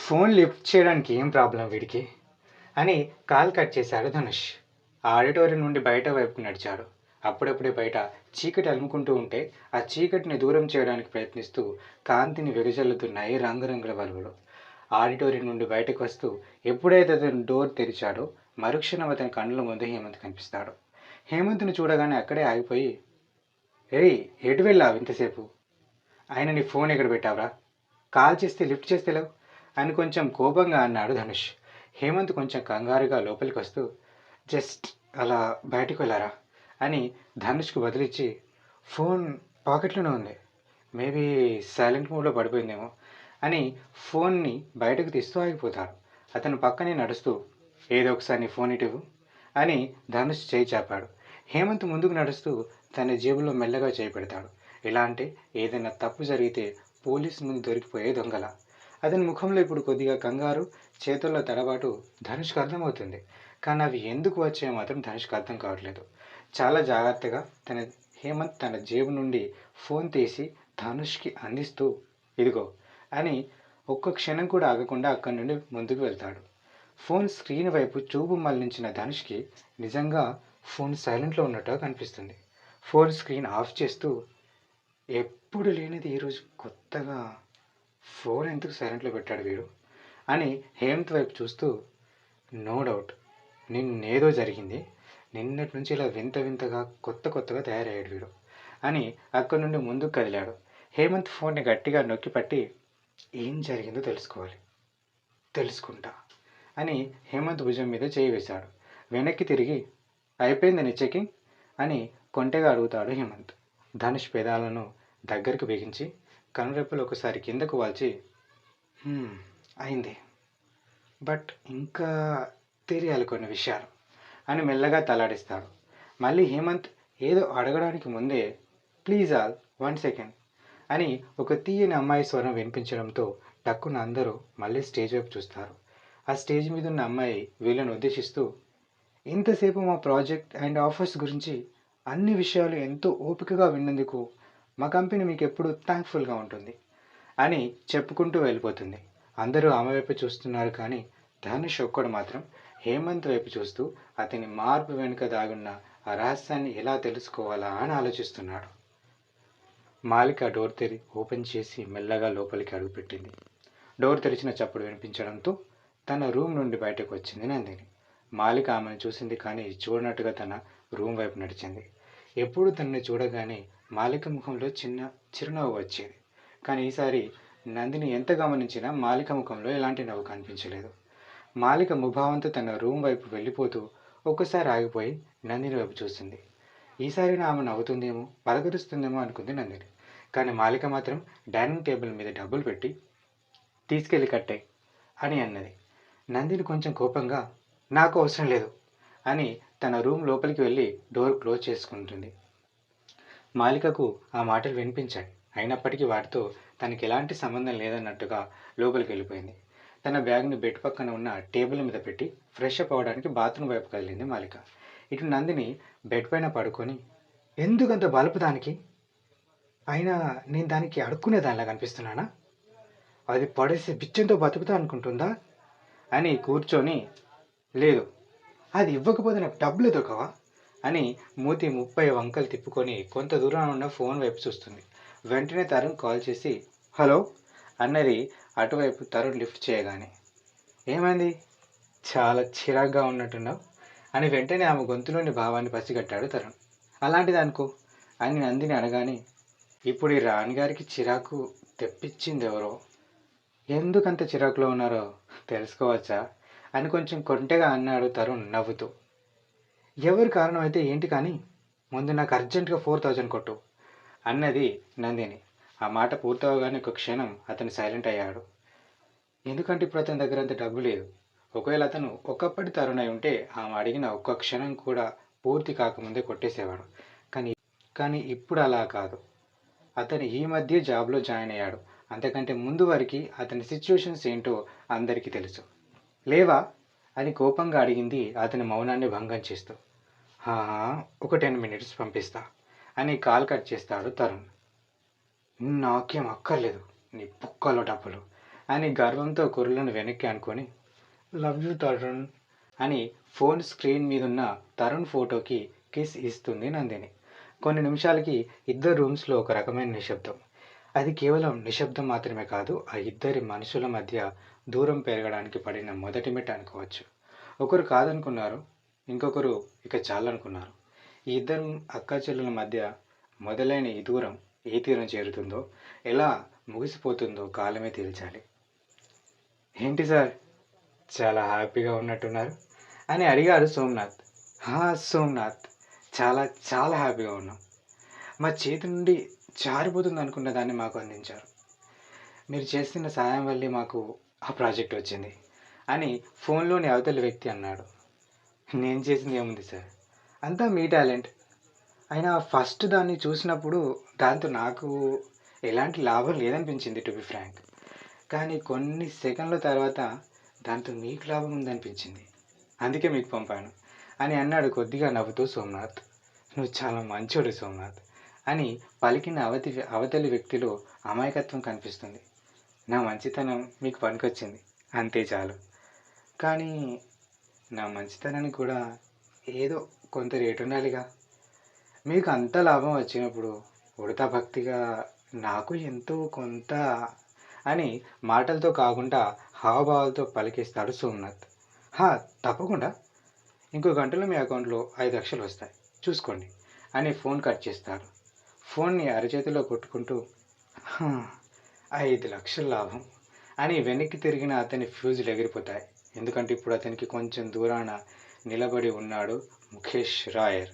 Phone lift చేయడానికి ఏం problem వీడికి అని కాల్ కట్ చేశాడు ధనుష్. ఆడిటోరియం నుండి బయట వైపు నడిచాడు. అప్పుడప్పుడే బయట చీకటి అలుముకుంటూ ఉంటే ఆ చీకటిని దూరం చేయడానికి ప్రయత్నిస్తూ కాంతిని వెదజల్లుతున్నాయి రంగురంగుల బల్బులు. ఆడిటోరియం నుండి బయటకు వస్తూ ఎప్పుడైతే అతను డోర్ తెరిచాడో మరుక్షణం అతని కళ్ళ ముందు హేమంత్ కనిపిస్తాడు. హేమంత్ని చూడగానే అక్కడే ఆగిపోయి, ఏయ్ ఎటు వెళ్ళావు ఇంతసేపు? ఆయన నీ ఫోన్ ఎక్కడ పెట్టావురా? కాల్ చేస్తే లిఫ్ట్ చేస్తే లేవు అని కొంచెం కోపంగా అన్నాడు ధనుష్. హేమంత్ కొంచెం కంగారుగా లోపలికి వస్తూ, జస్ట్ అలా బయటకు వెళ్ళారా అని ధనుష్కు బదిలిచ్చి, ఫోన్ పాకెట్లోనే ఉంది, మేబీ సైలెంట్ మోడ్లో పడిపోయిందేమో అని ఫోన్ని బయటకు తీస్తూ ఆగిపోతాడు. అతను పక్కనే నడుస్తూ, ఏదో ఒకసారి నీ ఫోన్ ఇటు అని ధనుష్ చేయి చాపాడు. హేమంత్ ముందుకు నడుస్తూ తన జేబులో మెల్లగా చేయి పెడతాడు. ఎలా అంటే ఏదైనా తప్పు జరిగితే పోలీసు ముందు దొరికిపోయే దొంగల. అతని ముఖంలో ఇప్పుడు కొద్దిగా కంగారు, చేతుల్లో తడబాటు ధనుష్కి అర్థమవుతుంది. కానీ అవి ఎందుకు వచ్చాయో మాత్రం ధనుష్కి అర్థం కావట్లేదు. చాలా జాగ్రత్తగా హేమంత్ తన జేబు నుండి ఫోన్ తీసి ధనుష్కి అందిస్తూ, ఇదిగో అని ఒక్క క్షణం కూడా ఆగకుండా అక్కడి నుండి ముందుకు వెళ్తాడు. ఫోన్ స్క్రీన్ వైపు చూపు మళ్లించిన ధనుష్కి నిజంగా ఫోన్ సైలెంట్లో ఉన్నట్టుగా కనిపిస్తుంది. ఫోన్ స్క్రీన్ ఆఫ్ చేస్తూ, ఎప్పుడు లేనిది ఈరోజు కొత్తగా ఫోన్ ఎందుకు సైలెంట్లో పెట్టాడు వీడు అని హేమంత్ వైపు చూస్తూ, నో డౌట్ నిన్నేదో జరిగింది, నిన్నటి నుంచి ఇలా వింత వింతగా కొత్తగా తయారయ్యాడు వీడు అని అక్కడి నుండి ముందుకు కదిలాడు. హేమంత్ ఫోన్ని గట్టిగా నొక్కి పట్టి, ఏం జరిగిందో తెలుసుకుంటా అని హేమంత్ భుజం మీద చేయి వేశాడు. వెనక్కి తిరిగి, అయిపోయిందని చెకింగ్ అని కొంటెగా అడుగుతాడు హేమంత్. ధనుష్ పెదాలను దగ్గరికి బిగించి కనురెప్పలు ఒకసారి కిందకు వాల్చి, అయింది, బట్ ఇంకా తెలియాలి కొన్ని విషయాలు అని మెల్లగా తలాడిస్తాడు. మళ్ళీ హేమంత్ ఏదో అడగడానికి ముందే, ప్లీజ్ ఆల్ 1 సెకండ్ అని ఒక తీయని అమ్మాయి స్వరం వినిపించడంతో టక్కున అందరూ మళ్ళీ స్టేజ్ వైపు చూస్తారు. ఆ స్టేజ్ మీద ఉన్న అమ్మాయి వీళ్ళని ఉద్దేశిస్తూ, ఇంతసేపు మా ప్రాజెక్ట్ అండ్ ఆఫర్స్ గురించి అన్ని విషయాలు ఎంతో ఓపికగా విన్నందుకు మా కంపెనీ మీకు ఎప్పుడు థ్యాంక్ఫుల్గా ఉంటుంది అని చెప్పుకుంటూ వెళ్ళిపోతుంది. అందరూ ఆమె వైపు చూస్తున్నారు, కానీ ధనుష్ ఒక్కడు మాత్రం హేమంత్ వైపు చూస్తూ అతని మార్పు వెనుక దాగున్న ఆ రహస్యాన్ని ఎలా తెలుసుకోవాలా అని ఆలోచిస్తున్నాడు. మాలిక డోర్ ఓపెన్ చేసి మెల్లగా లోపలికి అడుగుపెట్టింది. డోర్ తెరిచిన చప్పుడు వినిపించడంతో తన రూమ్ నుండి బయటకు వచ్చింది నందిని. మాలిక ఆమెను చూసింది, కానీ చూడనట్టుగా తన రూమ్ వైపు నడిచింది. ఎప్పుడు తనని చూడగానే మాలిక ముఖంలో చిన్న చిరునవ్వు వచ్చేది, కానీ ఈసారి నందిని ఎంత గమనించినా మాలిక ముఖంలో ఎలాంటి నవ్వు కనిపించలేదు. మాలిక ముభావంతో తన రూమ్ వైపు వెళ్ళిపోతూ ఒక్కసారి ఆగిపోయి నందిని వైపు చూసింది. ఈసారి ఆమె నవ్వుతుందేమో, పలకరిస్తుందేమో అనుకుంది నందిని. కానీ మాలిక మాత్రం డైనింగ్ టేబుల్ మీద డబ్బులు పెట్టి, తీసుకెళ్ళి కట్టే అని అన్నది. నందిని కొంచెం కోపంగా, నాకు అవసరం లేదు అని తన రూమ్ లోపలికి వెళ్ళి డోర్ క్లోజ్ చేసుకుంటుంది. మాలికకు ఆ మాటలు వినిపించాయి, అయినప్పటికీ వాటితో తనకి ఎలాంటి సంబంధం లేదన్నట్టుగా లోపలికి వెళ్ళిపోయింది. తన బ్యాగ్ని బెడ్ పక్కన ఉన్న టేబుల్ మీద పెట్టి ఫ్రెష్ అప్ అవ్వడానికి బాత్రూమ్ వైపు కదిలింది మాలిక. ఇటు నందిని బెడ్ పైన పడుకొని, ఎందుకంత బలుపు దానికి? అయినా నేను దానికి అడుక్కునే దానిలా కనిపిస్తున్నానా? అది పడేసి బిచ్చంతో బతుకుతా అనుకుంటుందా అని కూర్చొని, లేదు అది ఇవ్వకపోతే నాకు డబ్బులు దొరకవా అని మూతి 30 వంకలు తిప్పుకొని కొంత దూరం ఉన్న ఫోన్ వైపు చూస్తుంది. వెంటనే తరుణ్ కాల్ చేసి, హలో అన్నది. అటువైపు తరుణ్ లిఫ్ట్ చేయగానే, ఏమైంది, చాలా చిరాగ్గా ఉన్నట్టున్నావు అని వెంటనే ఆమె గొంతులోని భావాన్ని పసిగట్టాడు తరుణ్. అలాంటిది అనుకో అని నందిని అనగానే, ఇప్పుడు ఈ రాణిగారికి చిరాకు తెప్పించింది ఎవరో, ఎందుకంత చిరాకులో ఉన్నారో తెలుసుకోవచ్చా అని కొంచెం కొంటెగా అన్నాడు తరుణ్ నవ్వుతూ. ఎవరు కారణం అయితే ఏంటి, కానీ ముందు నాకు అర్జెంటుగా 4000 కొట్టు అన్నది నందిని. ఆ మాట పూర్తవగానే ఒక క్షణం అతను సైలెంట్ అయ్యాడు. ఎందుకంటే ఇప్పుడు అతని దగ్గర అంత డబ్బు లేదు. ఒకవేళ అతను ఒకప్పటి తరుణ్ అయి ఉంటే ఆమె అడిగిన ఒక్క క్షణం కూడా పూర్తి కాకముందే కొట్టేసేవాడు. కానీ ఇప్పుడు అలా కాదు. అతను ఈ మధ్య జాబ్లో జాయిన్ అయ్యాడు. అంతకంటే ముందు వరకు అతని సిచ్యువేషన్స్ ఏంటో అందరికీ తెలుసు. లేవా అని కోపంగా అడిగింది అతని మౌనాన్ని భంగం చేస్తూ. ఒక 10 మినిట్స్ పంపిస్తా అని కాల్ కట్ చేస్తాడు తరుణ్. నాకేం అక్కర్లేదు నీ పుక్కలో డబ్బులు అని గర్వంతో కుర్రలను వెనక్కి అనుకొని లవ్ యూ తరుణ్ అని ఫోన్ స్క్రీన్ మీదున్న తరుణ్ ఫోటోకి కిస్ ఇస్తుంది నందిని. కొన్ని నిమిషాలకి ఇద్దరు రూమ్స్లో ఒక రకమైన నిశ్శబ్దం. అది కేవలం నిశ్శబ్దం మాత్రమే కాదు, ఆ ఇద్దరి మనుషుల మధ్య దూరం పెరగడానికి పడిన మొదటి మెట్టు అనుకోవచ్చు. ఒకరు కాదనుకున్నారు, ఇంకొకరు ఇక చాలనుకున్నారు. ఈ ఇద్దరు అక్కాచెల్లుల మధ్య మొదలైన ఈ దూరం ఏ తీరం చేరుతుందో, ఎలా ముగిసిపోతుందో కాలమే తేల్చాలి. ఏంటి సార్, చాలా హ్యాపీగా ఉన్నట్టున్నారు అని అడిగాడు సోమనాథ్. సోమనాథ్, చాలా చాలా హ్యాపీగా ఉన్నాం. మా చేతి నుండి జారిపోతుంది అనుకున్న దాన్ని మాకు అందించారు. మీరు చేస్తున్న సాయం వల్లే మాకు ఆ ప్రాజెక్ట్ వచ్చింది అని ఫోన్లోని అవతలి వ్యక్తి అన్నాడు. నేను చేసింది ఏముంది సార్, అంతా మీ టాలెంట్. అయినా ఫస్ట్ దాన్ని చూసినప్పుడు దాంతో నాకు ఎలాంటి లాభం లేదనిపించింది, టు బి ఫ్రాంక్. కానీ కొన్ని సెకండ్ల తర్వాత దాంతో మీకు లాభం ఉందనిపించింది, అందుకే మీకు పంపాను అని అన్నాడు కొద్దిగా నవ్వుతూ సోమనాథ్. నువ్వు చాలా మంచోడు సోమనాథ్ అని పలికిన అవతలి వ్యక్తిలో అమాయకత్వం కనిపిస్తుంది. నా మంచితనం మీకు పనికొచ్చింది, అంతే చాలు. కానీ నా మంచితనానికి కూడా ఏదో కొంత రేటు ఉండాలిగా. మీకు అంత లాభం వచ్చినప్పుడు ఉడతా భక్తిగా నాకు ఎంతో కొంత అని మాటలతో కాకుండా హావభావాలతో పలికిస్తాడు సోమనాథ్. తప్పకుండా, ఇంకో గంటలో మీ అకౌంట్లో 5 లక్షలు వస్తాయి, చూసుకోండి అని ఫోన్ కట్ చేస్తాడు. ఫోన్ని అరచేతిలో కొట్టుకుంటూ 5 లక్షల లాభం అని వెనక్కి తిరిగిన అతని ఫ్యూజులు ఎగిరిపోతాయి. ఎందుకంటే ఇప్పుడు అతనికి కొంచెం దూరాన నిలబడి ఉన్నాడు ముఖేష్ రాయర్.